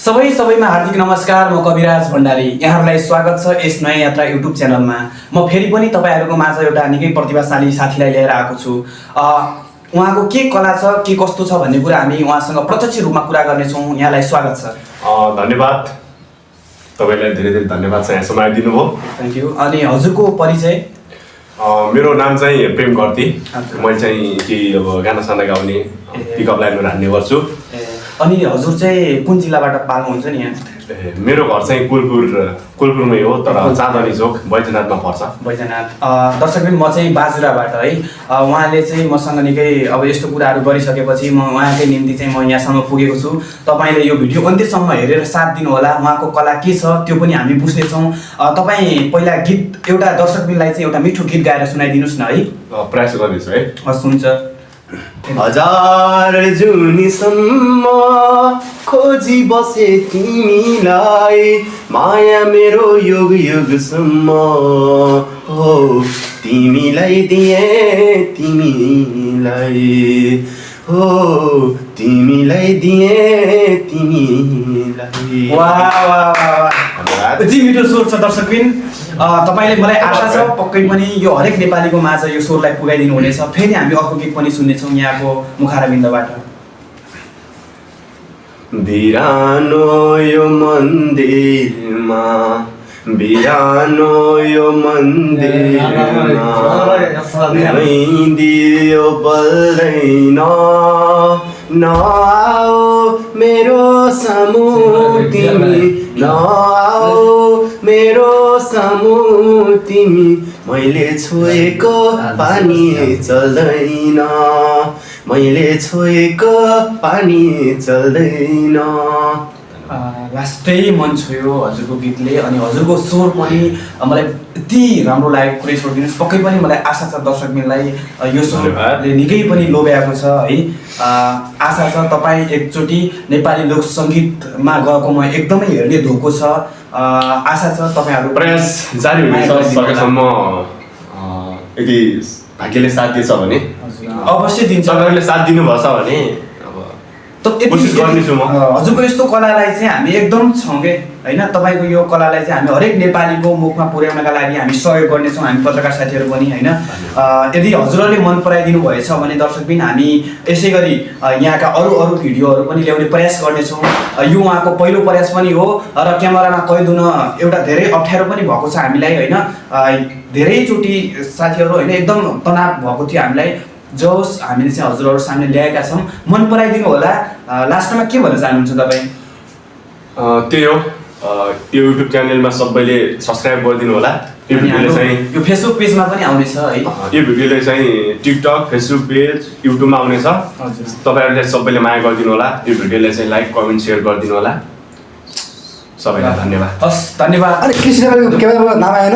सबैमा हार्दिक नमस्कार। म कविराज भण्डारी, यहाँहरूलाई स्वागत छ यस नयाँ यात्रा युट्युब च्यानलमा। म फेरि पनि तपाईँहरूको माझ एउटा निकै प्रतिभाशाली साथीलाई लिएर आएको छु। उहाँको के कला छ, के कस्तो छ भन्ने कुरा हामी उहाँसँग प्रत्यक्ष रूपमा कुरा गर्नेछौँ। यहाँलाई स्वागत छ। धन्यवाद, तपाईँलाई धेरै धेरै धन्यवाद छ यहाँ समय दिनुभयो। Thank you. अनि हजुरको परिचय? मेरो नाम चाहिँ प्रेम गर्ती। मैले चाहिँ केही अब गाना साना गाउने पिकअप लाइनमा हान्ने गर्छु। अनि हजुर चाहिँ कुन जिल्लाबाट पाल्नुहुन्छ नि यहाँ? मेरो घर चाहिँ कुलपुरमै हो, तर चाँदनी चोक बैजनाथमा पर्छ। बैजनाथ। दर्शकबिन, म चाहिँ बाजुराबाट है। उहाँले चाहिँ मसँग निकै अब यस्तो कुराहरू गरिसकेपछि म उहाँकै निम्ति चाहिँ म यहाँसम्म पुगेको छु। तपाईँले यो भिडियो अन्त्यसम्म हेरेर साथ दिनुहोला। उहाँको कला के छ त्यो पनि हामी बुझ्नेछौँ। तपाईँ पहिला गीत एउटा दर्शकबिनलाई चाहिँ एउटा मिठो गीत गाएर सुनाइदिनुहोस् न है। प्रयास गर्दैछु है। हस्, हुन्छ। हजार जुनीसम्म खोजी बसे तिमीलाई, माया मेरो युग युगसम्म हो तिमीलाई दिए, तिमीलाई हो तिमीलाई दिए, तिमीलाई। वाह वाह वाह, यति मिठो स्वर छ दर्शकबिन। तपाईँले, मलाई आशा छ पक्कै पनि यो हरेक नेपालीको माझ यो स्वरलाई पुगाइदिनु हुनेछ। फेरि हामी अर्को गीत पनि सुन्नेछौँ यहाँको मुखारबिन्दबाट। बिरानो यो मन्दिरमा, बिरानो यो मन्दिरमा दियो बल्दैन, नआऊ मेरो सामु तिमी, नआऊ मेरो सामु तिमी, मैले छोएको पानी चल्दैन, मैले छोएको पानी चल्दैन। लास्टै मन छोयो हजुरको गीतले। अनि हजुरको स्वर पनि मलाई यति राम्रो लागेको कुरै छोडिदिनुहोस्। पक्कै पनि मलाई आशा छ दर्शकबिनलाई यो स्वरले निकै पनि लोभ्याएको छ है। आशा छ तपाईँ एकचोटि नेपाली लोक सङ्गीतमा गएको म एकदमै हेर्ने धोको छ। आशा छ तपाईँहरू प्रयास जारी हुनेछ सकेसम्म। यदि भाग्यले साथ दिएछ भने अवश्य दिन्छ। तपाईँहरूले साथ दिनुभएछ भने कोसिस गर्नेछु म। हजुरको यस्तो कलालाई चाहिँ हामी एकदम छौँ के होइन। तपाईँको यो कलालाई चाहिँ हामी हरेक नेपालीको मुखमा पुर्याउनका लागि हामी सहयोग गर्नेछौँ, हामी पत्रकार साथीहरू पनि होइन। यदि हजुरहरूले मन पराइदिनु भएछ भने दर्शकबिन हामी यसै गरी यहाँका अरू भिडियोहरू पनि ल्याउने प्रयास गर्नेछौँ। यो उहाँको पहिलो प्रयास पनि हो र क्यामेरामा कैद हुन एउटा धेरै अप्ठ्यारो पनि भएको छ हामीलाई होइन। धेरैचोटि साथीहरू होइन एकदम तनाव भएको थियो हामीलाई। जस हामीले चाहिँ हजुरहरू सामने ल्याएका छौँ, मन पराइदिनु होला। लास्टमा के भन्न चाहनुहुन्छ तपाईँ? त्यही हो, यो युट्युब च्यानलमा सबैले सब्सक्राइब गरिदिनु होला। यो भिडियोले चाहिँ यो फेसबुक पेजमा पनि आउनेछ है। यो भिडियोले चाहिँ टिकटक, फेसबुक पेज, युट्युबमा आउनेछ। तपाईँहरूले सबैले माया गरिदिनु होला। यो भिडियोलाई चाहिँ लाइक, कमेन्ट, सेयर गरिदिनु होला। सबैलाई धन्यवाद। हस्, धन्यवाद। अरे कृष्ण क्यामेरामा नाम आएन।